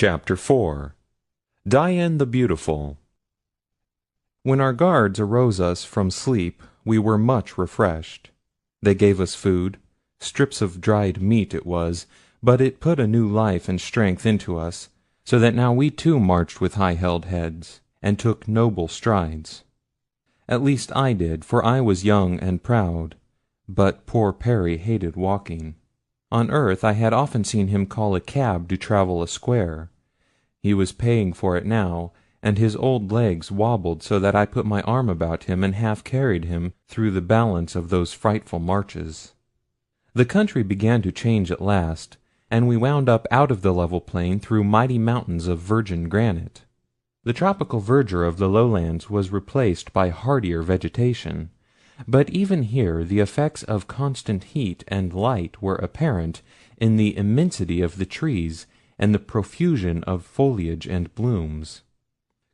Chapter 4 Dian the Beautiful. When our guards arose us from sleep, we were much refreshed. They gave us food, strips of dried meat it was, but it put a new life and strength into us, so that now we too marched with high-held heads, and took noble strides. At least I did, for I was young and proud, but poor Perry hated walking. On earth I had often seen him call a cab to travel a square. He was paying for it now, and his old legs wobbled so that I put my arm about him and half carried him through the balance of those frightful marches. The country began to change at last, and we wound up out of the level plain through mighty mountains of virgin granite. The tropical verdure of the lowlands was replaced by hardier vegetation, but even here the effects of constant heat and light were apparent in the immensity of the trees and the profusion of foliage and blooms.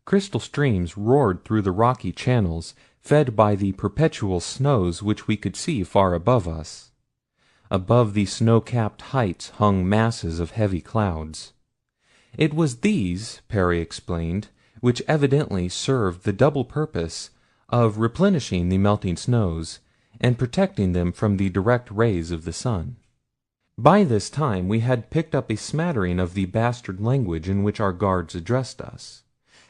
Crystal streams roared through the rocky channels, fed by the perpetual snows which we could see far above us. Above the snow-capped heights hung masses of heavy clouds. It was these, Perry explained, which evidently served the double purpose of replenishing the melting snows, and protecting them from the direct rays of the sun. By this time we had picked up a smattering of the bastard language in which our guards addressed us,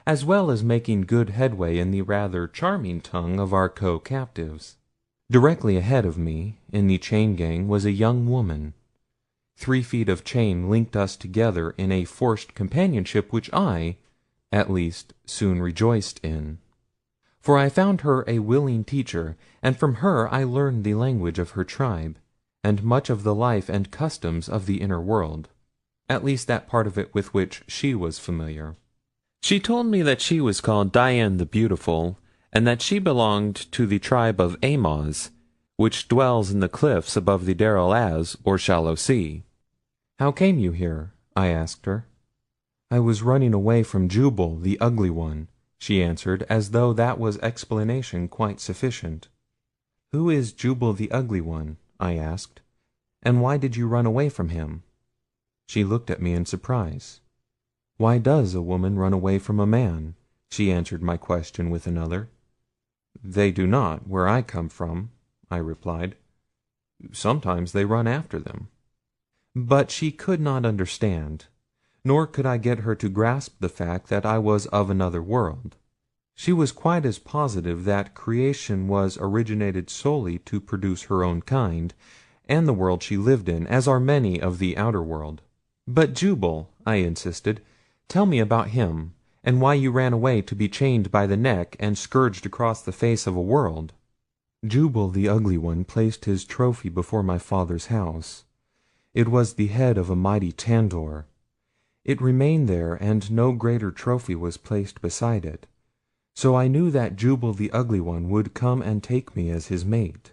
as well as making good headway in the rather charming tongue of our co-captives. Directly ahead of me, in the chain gang, was a young woman. 3 feet of chain linked us together in a forced companionship which I, at least, soon rejoiced in. For I found her a willing teacher, and from her I learned the language of her tribe, and much of the life and customs of the inner world, at least that part of it with which she was familiar. She told me that she was called Dian the Beautiful, and that she belonged to the tribe of Amoz, which dwells in the cliffs above the Darel Az, or Shallow Sea. "How came you here?" I asked her. "I was running away from Jubal, the ugly one," she answered, as though that was explanation quite sufficient. "Who is Jubal the ugly one?" I asked, "and why did you run away from him?" She looked at me in surprise. "Why does a woman run away from a man?" she answered my question with another. "They do not, where I come from," I replied. "Sometimes they run after them." But she could not understand, nor could I get her to grasp the fact that I was of another world. She was quite as positive that creation was originated solely to produce her own kind, and the world she lived in, as are many of the outer world. "But Jubal," I insisted, "tell me about him, and why you ran away to be chained by the neck and scourged across the face of a world." "Jubal the ugly one placed his trophy before my father's house. It was the head of a mighty Tandor. It remained there, and no greater trophy was placed beside it. So I knew that Jubal the ugly one would come and take me as his mate.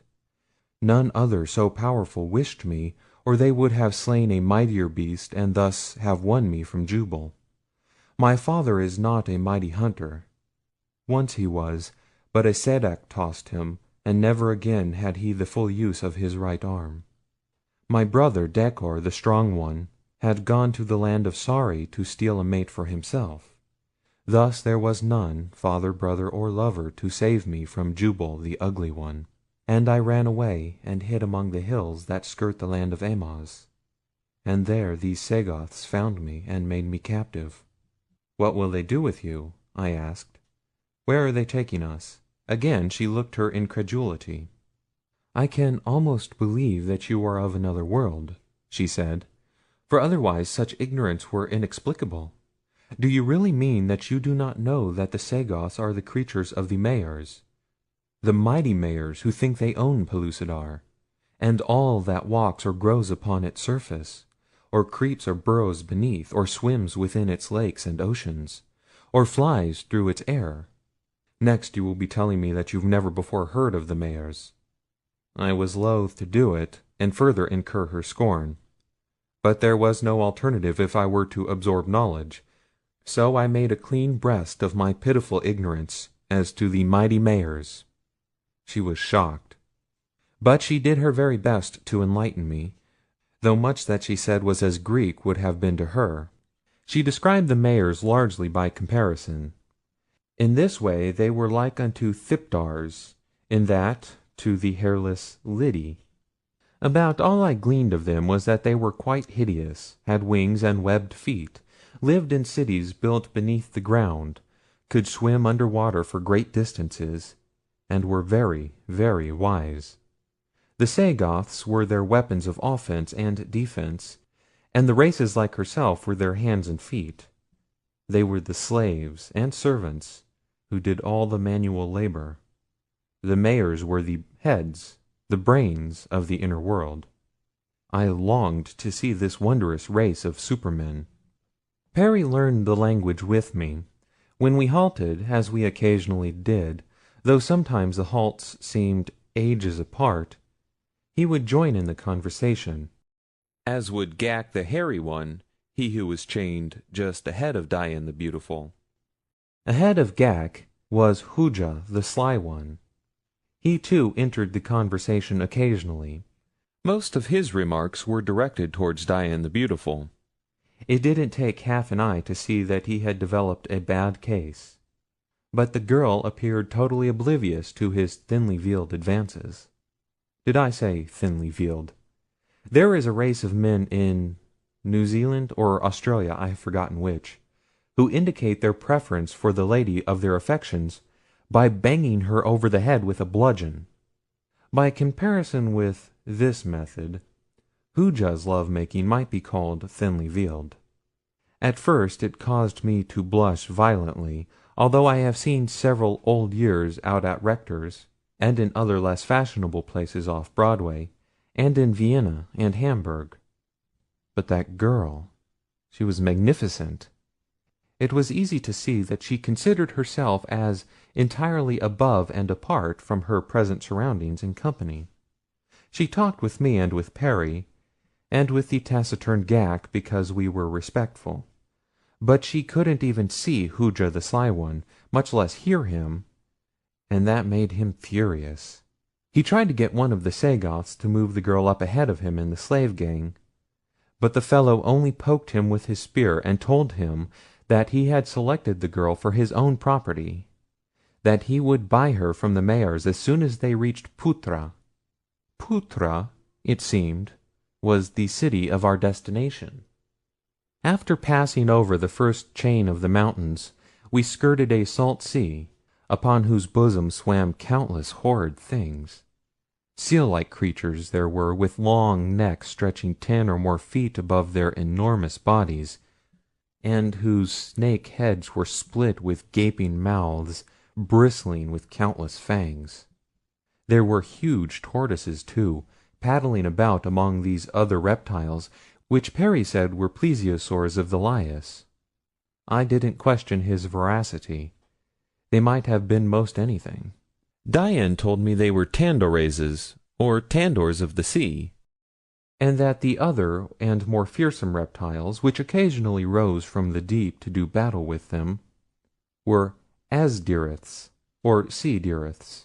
None other so powerful wished me, or they would have slain a mightier beast and thus have won me from Jubal. My father is not a mighty hunter. Once he was, but a Sedak tossed him, and never again had he the full use of his right arm. My brother Dekor, the strong one, had gone to the land of Sari to steal a mate for himself. Thus there was none, father, brother, or lover, to save me from Jubal the ugly one, and I ran away and hid among the hills that skirt the land of Amoz. And there these Sagoths found me and made me captive." "What will they do with you?" I asked. "Where are they taking us?" Again she looked her incredulity. "I can almost believe that you are of another world," she said, "for otherwise such ignorance were inexplicable. Do you really mean that you do not know that the Sagoths are the creatures of the Mahars, the mighty Mahars who think they own Pellucidar, and all that walks or grows upon its surface, or creeps or burrows beneath, or swims within its lakes and oceans, or flies through its air? Next you will be telling me that you've never before heard of the Mahars." I was loath to do it, and further incur her scorn. But there was no alternative if I were to absorb knowledge, so I made a clean breast of my pitiful ignorance as to the mighty Mahars. She was shocked, but she did her very best to enlighten me, though much that she said was as Greek would have been to her. She described the Mayers largely by comparison. In this way they were like unto thipdars, in that to the hairless Lyddy. About all I gleaned of them was that they were quite hideous, had wings and webbed feet, lived in cities built beneath the ground, could swim under water for great distances, and were very, very wise. The Sagoths were their weapons of offence and defence, and the races like herself were their hands and feet. They were the slaves and servants who did all the manual labour. The Mayers were the heads, the brains of the inner world. I longed to see this wondrous race of supermen. Perry learned the language with me. When we halted, as we occasionally did, though sometimes the halts seemed ages apart, he would join in the conversation, as would Ghak the hairy one, he who was chained just ahead of Dian the beautiful. Ahead of Ghak was Hooja the sly one. He too entered the conversation occasionally. Most of his remarks were directed towards Dian the beautiful. It didn't take half an eye to see that he had developed a bad case, but the girl appeared totally oblivious to his thinly veiled advances. Did I say thinly veiled? There is a race of men in New Zealand or Australia, I have forgotten which, who indicate their preference for the lady of their affections by banging her over the head with a bludgeon. By comparison with this method, Hooja's love-making might be called thinly veiled. At first it caused me to blush violently, although I have seen several old years out at Rector's, and in other less fashionable places off Broadway, and in Vienna and Hamburg. But that girl, she was magnificent. It was easy to see that she considered herself as entirely above and apart from her present surroundings and company. She talked with me and with Perry, and with the taciturn Ghak because we were respectful. But she couldn't even see Hooja the Sly One, much less hear him, and that made him furious. He tried to get one of the Sagoths to move the girl up ahead of him in the slave gang, but the fellow only poked him with his spear and told him that he had selected the girl for his own property, that he would buy her from the Mayers as soon as they reached Phutra. Phutra, it seemed, was the city of our destination. After passing over the first chain of the mountains, we skirted a salt sea, upon whose bosom swam countless horrid things. Seal-like creatures there were, with long necks stretching 10 or more feet above their enormous bodies, and whose snake heads were split with gaping mouths, bristling with countless fangs. There were huge tortoises, too, paddling about among these other reptiles, which Perry said were plesiosaurs of the lias. I didn't question his veracity. They might have been most anything. Dian told me they were Tandorazes, or Tandors of the sea, and that the other and more fearsome reptiles, which occasionally rose from the deep to do battle with them, were Asdiriths, or sea diriths.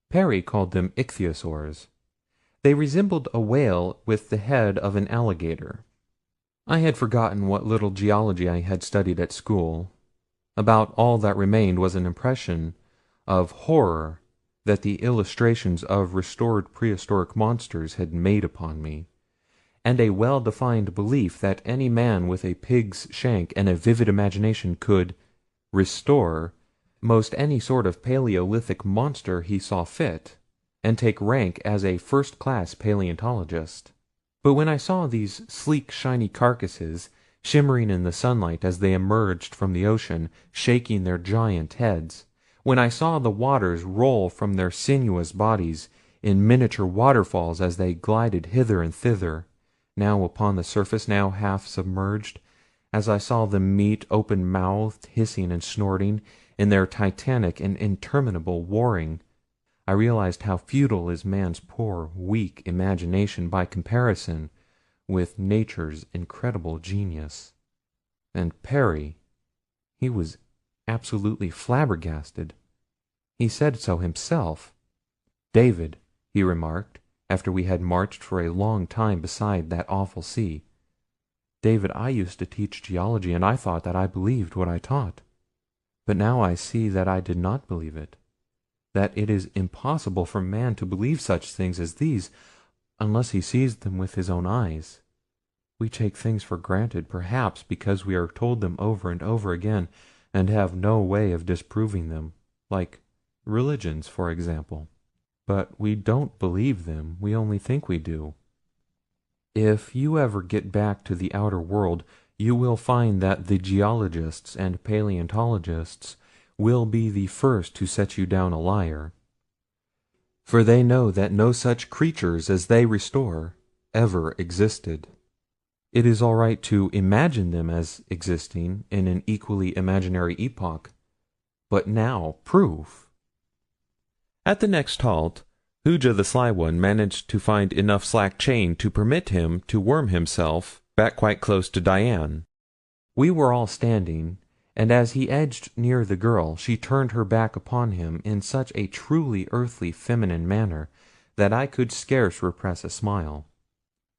Perry called them ichthyosaurs. They resembled a whale with the head of an alligator. I had forgotten what little geology I had studied at school. About all that remained was an impression of horror that the illustrations of restored prehistoric monsters had made upon me, and a well-defined belief that any man with a pig's shank and a vivid imagination could restore most any sort of Paleolithic monster he saw fit, and take rank as a first-class paleontologist. But when I saw these sleek shiny carcasses shimmering in the sunlight as they emerged from the ocean, shaking their giant heads, when I saw the waters roll from their sinuous bodies in miniature waterfalls as they glided hither and thither, now upon the surface, now half submerged, as I saw them meet open-mouthed, hissing and snorting, in their titanic and interminable warring, I realized how futile is man's poor, weak imagination by comparison with nature's incredible genius. And Perry, he was absolutely flabbergasted. He said so himself. "David," he remarked, after we had marched for a long time beside that awful sea, David, I used to teach geology, and I thought that I believed what I taught. But now I see that I did not believe it, that it is impossible for man to believe such things as these unless he sees them with his own eyes. We take things for granted, perhaps because we are told them over and over again, and have no way of disproving them, like religions, for example. But we don't believe them, we only think we do. If you ever get back to the outer world, you will find that the geologists and paleontologists will be the first to set you down a liar, for they know that no such creatures as they restore ever existed. It is all right to imagine them as existing in an equally imaginary epoch, but now proof. At the next halt, Hooja the Sly One managed to find enough slack chain to permit him to worm himself back quite close to Dian. We were all standing, and as he edged near the girl, she turned her back upon him in such a truly earthly feminine manner that I could scarce repress a smile.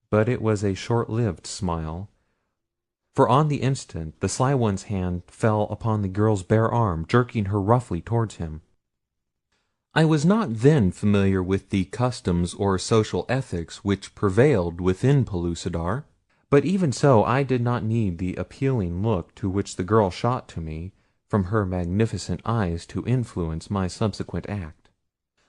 But it was a short-lived smile, for on the instant the Sly One's hand fell upon the girl's bare arm, jerking her roughly towards him. I was not then familiar with the customs or social ethics which prevailed within Pellucidar, but even so I did not need the appealing look to which the girl shot to me from her magnificent eyes to influence my subsequent act.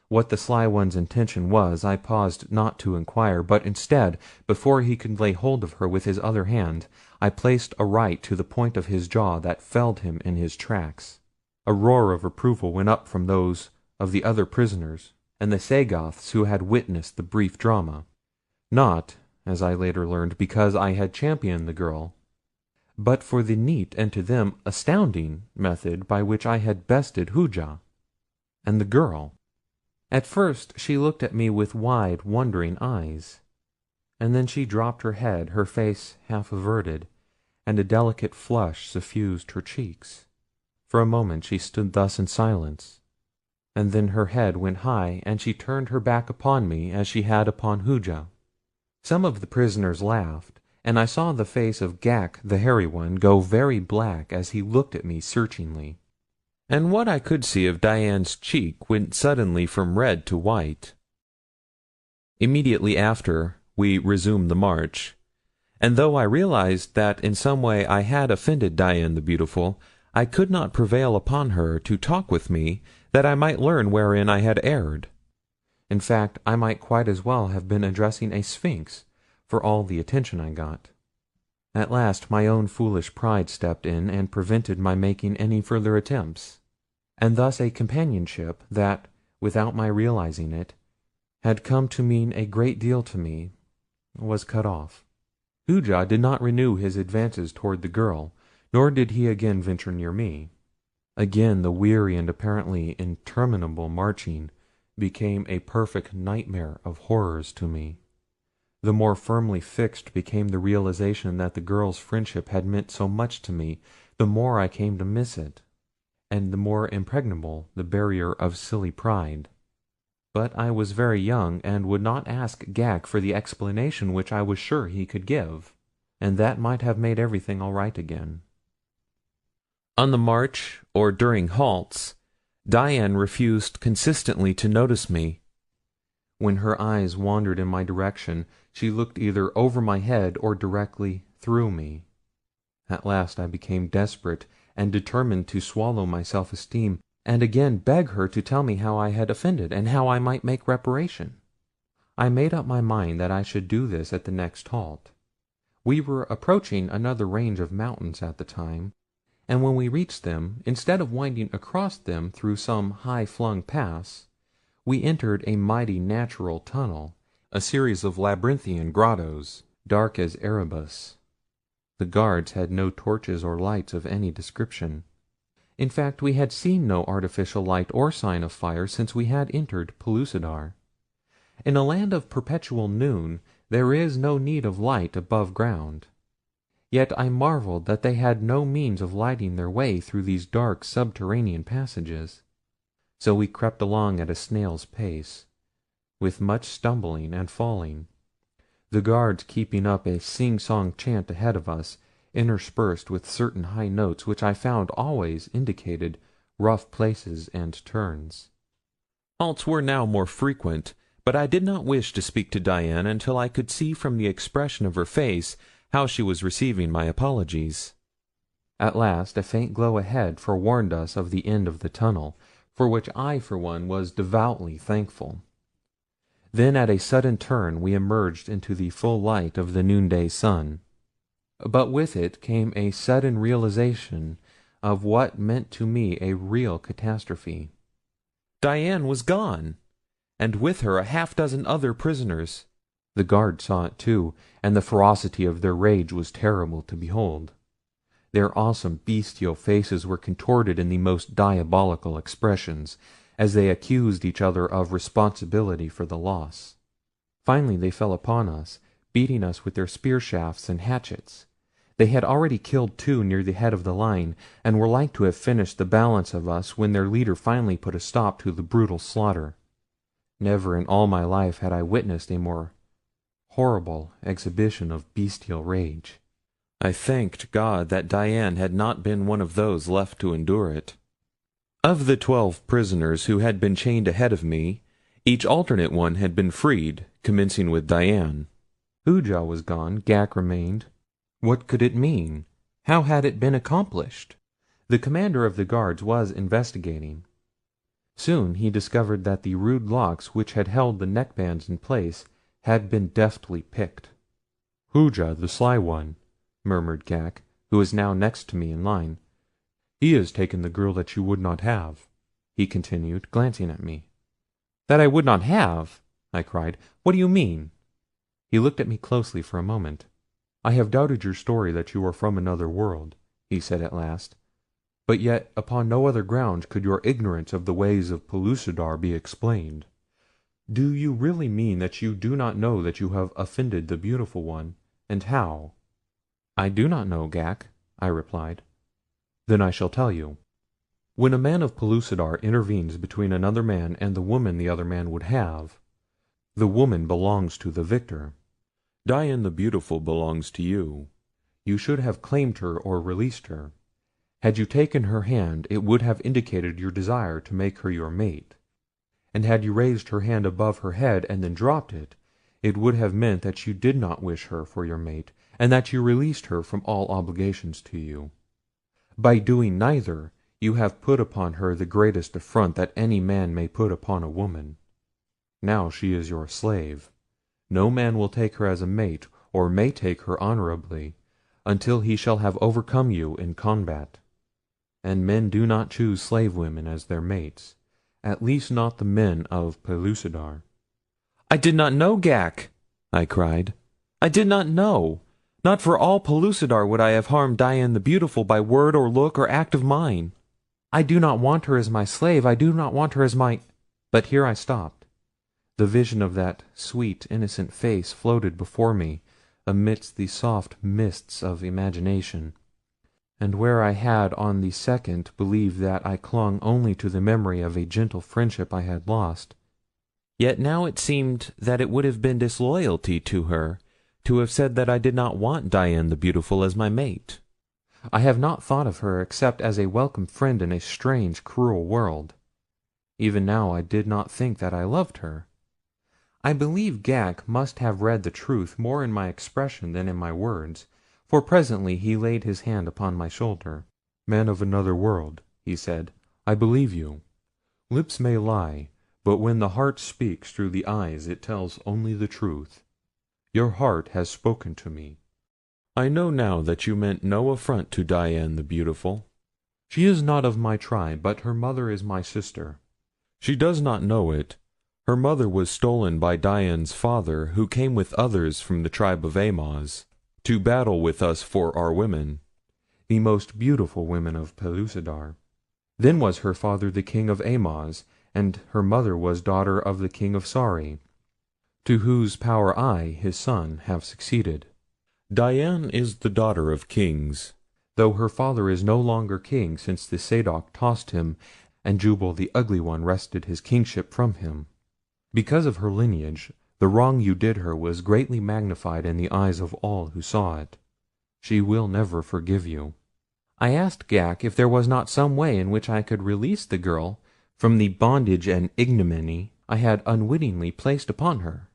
What the Sly One's intention was I paused not to inquire, but instead, before he could lay hold of her with his other hand, I placed a right to the point of his jaw that felled him in his tracks. A roar of approval went up from those of the other prisoners and the Sagoths who had witnessed the brief drama, not, as I later learned, because I had championed the girl, but for the neat and to them astounding method by which I had bested Hooja. And the girl! At first she looked at me with wide, wondering eyes, and then she dropped her head, her face half averted, and a delicate flush suffused her cheeks. For a moment she stood thus in silence, and then her head went high, and she turned her back upon me as she had upon Hooja. Some of the prisoners laughed, and I saw the face of Ghak the Hairy One go very black as he looked at me searchingly, and what I could see of Dian's cheek went suddenly from red to white. Immediately after, we resumed the march, and though I realized that in some way I had offended Dian the Beautiful, I could not prevail upon her to talk with me that I might learn wherein I had erred. In fact, I might quite as well have been addressing a sphinx, for all the attention I got. At last my own foolish pride stepped in and prevented my making any further attempts, and thus a companionship that, without my realizing it, had come to mean a great deal to me, was cut off. Hooja did not renew his advances toward the girl, nor did he again venture near me. Again the weary and apparently interminable marching became a perfect nightmare of horrors to me. The more firmly fixed became the realization that the girl's friendship had meant so much to me, the more I came to miss it, and the more impregnable the barrier of silly pride. But I was very young, and would not ask Ghak for the explanation which I was sure he could give, and that might have made everything all right again. On the march, or during halts, Dian refused consistently to notice me. When her eyes wandered in my direction, she looked either over my head or directly through me. At last I became desperate, and determined to swallow my self-esteem, and again beg her to tell me how I had offended, and how I might make reparation. I made up my mind that I should do this at the next halt. We were approaching another range of mountains at the time, and when we reached them, instead of winding across them through some high-flung pass, we entered a mighty natural tunnel, a series of labyrinthian grottos, dark as Erebus. The guards had no torches or lights of any description. In fact, we had seen no artificial light or sign of fire since we had entered Pellucidar. In a land of perpetual noon there is no need of light above ground. Yet I marveled that they had no means of lighting their way through these dark subterranean passages. So we crept along at a snail's pace, with much stumbling and falling. the guards keeping up a sing-song chant ahead of us, interspersed with certain high notes which I found always indicated rough places and turns. Halts were now more frequent, but I did not wish to speak to Diana until I could see from the expression of her face how she was receiving my apologies. At last a faint glow ahead forewarned us of the end of the tunnel, for which I for one was devoutly thankful. Then at a sudden turn we emerged into the full light of the noonday sun. But with it came a sudden realization of what meant to me a real catastrophe. Diane was gone, and with her a half-dozen other prisoners. The guards saw it too, and the ferocity of their rage was terrible to behold. Their awesome bestial faces were contorted in the most diabolical expressions, as they accused each other of responsibility for the loss. Finally they fell upon us, beating us with their spear shafts and hatchets. They had already killed 2 near the head of the line, and were like to have finished the balance of us when their leader finally put a stop to the brutal slaughter. Never in all my life had I witnessed a more horrible exhibition of bestial rage. I thanked God that Diane had not been one of those left to endure it. Of the 12 prisoners who had been chained ahead of me, each alternate one had been freed, commencing with Diane. Hooja was gone, Ghak remained. What could it mean? How had it been accomplished? The commander of the guards was investigating. Soon he discovered that the rude locks which had held the neckbands in place had been deftly picked. "Hooja, the sly one," murmured Ghak, who was now next to me in line. "He has taken the girl that you would not have," he continued, glancing at me. "That I would not have?" I cried. "What do you mean?" He looked at me closely for a moment. "I have doubted your story that you are from another world," he said at last, "but yet upon no other ground could your ignorance of the ways of Pellucidar be explained. Do you really mean that you do not know that you have offended the beautiful one, and how?" "I do not know, Ghak," I replied. "Then I shall tell you. When a man of Pellucidar intervenes between another man and the woman the other man would have, the woman belongs to the victor. Diane the Beautiful belongs to you. You should have claimed her or released her. Had you taken her hand, it would have indicated your desire to make her your mate; and had you raised her hand above her head and then dropped it, it would have meant that you did not wish her for your mate, and that you released her from all obligations to you. By doing neither, you have put upon her the greatest affront that any man may put upon a woman. Now she is your slave. No man will take her as a mate, or may take her honorably, until he shall have overcome you in combat. And men do not choose slave women as their mates, at least not the men of Pellucidar." "I did not know, Ghak," I cried. "I did not know. Not for all Pellucidar would I have harmed Diane the Beautiful by word or look or act of mine. I do not want her as my slave. I do not want her as my—" But here I stopped. The vision of that sweet, innocent face floated before me amidst the soft mists of imagination, and where I had on the second believed that I clung only to the memory of a gentle friendship I had lost, yet now it seemed that it would have been disloyalty to her to have said that I did not want Diane the Beautiful as my mate. I have not thought of her except as a welcome friend in a strange, cruel world. Even now I did not think that I loved her. I believe Ghak must have read the truth more in my expression than in my words, for presently he laid his hand upon my shoulder. "Man of another world," he said, "I believe you. Lips may lie, but when the heart speaks through the eyes it tells only the truth. Your heart has spoken to me. I know now that you meant no affront to Diane the Beautiful. She is not of my tribe, but her mother is my sister. She does not know it. Her mother was stolen by Diane's father, who came with others from the tribe of Amoz, to battle with us for our women, the most beautiful women of Pellucidar. Then was her father the king of Amoz, and her mother was daughter of the king of Sari, to whose power I, his son, have succeeded. Diane is the daughter of kings, though her father is no longer king since the Sadok tossed him and Jubal the Ugly One wrested his kingship from him. Because of her lineage, The wrong you did her was greatly magnified in the eyes of all who saw it. She will never forgive you." I asked Ghak if there was not some way in which I could release the girl from the bondage and ignominy I had unwittingly placed upon her.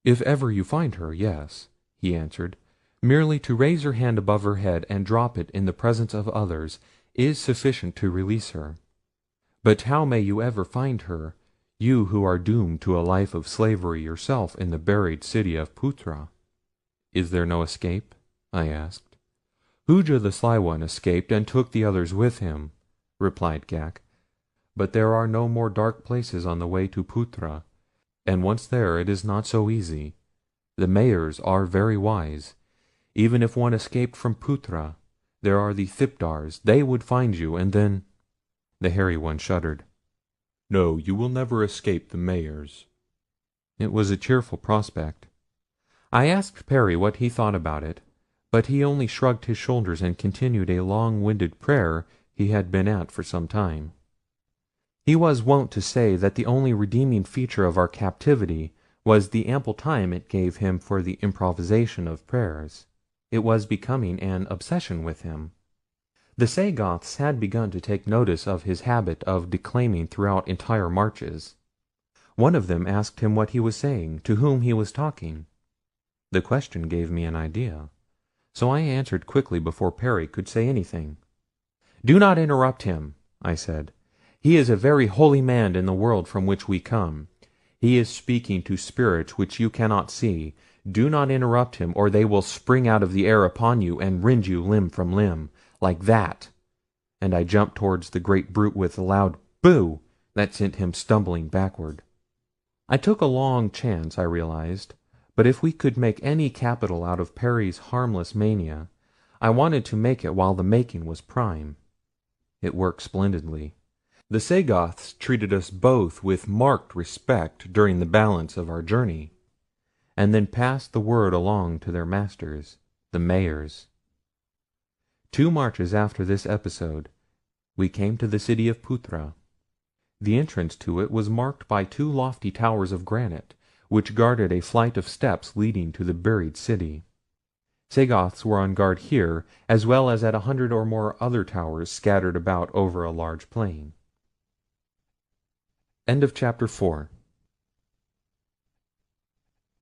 "If ever you find her, yes," he answered. "Merely to raise your hand above her head and drop it in the presence of others is sufficient to release her. But how may you ever find her, you who are doomed to a life of slavery yourself in the buried city of Phutra?" "Is there no escape?" I asked. "Hooja the Sly One escaped and took the others with him," replied Ghak. "But there are no more dark places on the way to Phutra, and once there it is not so easy. The Mahars are very wise. Even if one escaped from Phutra, there are the Thipdars. They would find you, and then—" The hairy one shuddered. "No, you will never escape the Mahars." It was a cheerful prospect. I asked Perry what he thought about it, but he only shrugged his shoulders and continued a long-winded prayer he had been at for some time. He was wont to say that the only redeeming feature of our captivity was the ample time it gave him for the improvisation of prayers. It was becoming an obsession with him. The Sagoths had begun to take notice of his habit of declaiming throughout entire marches. One of them asked him what he was saying, to whom he was talking. The question gave me an idea, so I answered quickly before Perry could say anything. "Do not interrupt him," I said. "He is a very holy man in the world from which we come. He is speaking to spirits which you cannot see. Do not interrupt him, or they will spring out of the air upon you and rend you limb from limb, like that," and I jumped towards the great brute with a loud "Boo!" that sent him stumbling backward. I took a long chance, I realized, but if we could make any capital out of Perry's harmless mania, I wanted to make it while the making was prime. It worked splendidly. The Sagoths treated us both with marked respect during the balance of our journey, and then passed the word along to their masters, the Mahars. 2 marches after this episode, we came to the city of Phutra. The entrance to it was marked by 2 lofty towers of granite, which guarded a flight of steps leading to the buried city. Sagoths were on guard here, as well as at 100 or more other towers scattered about over a large plain. End of chapter 4.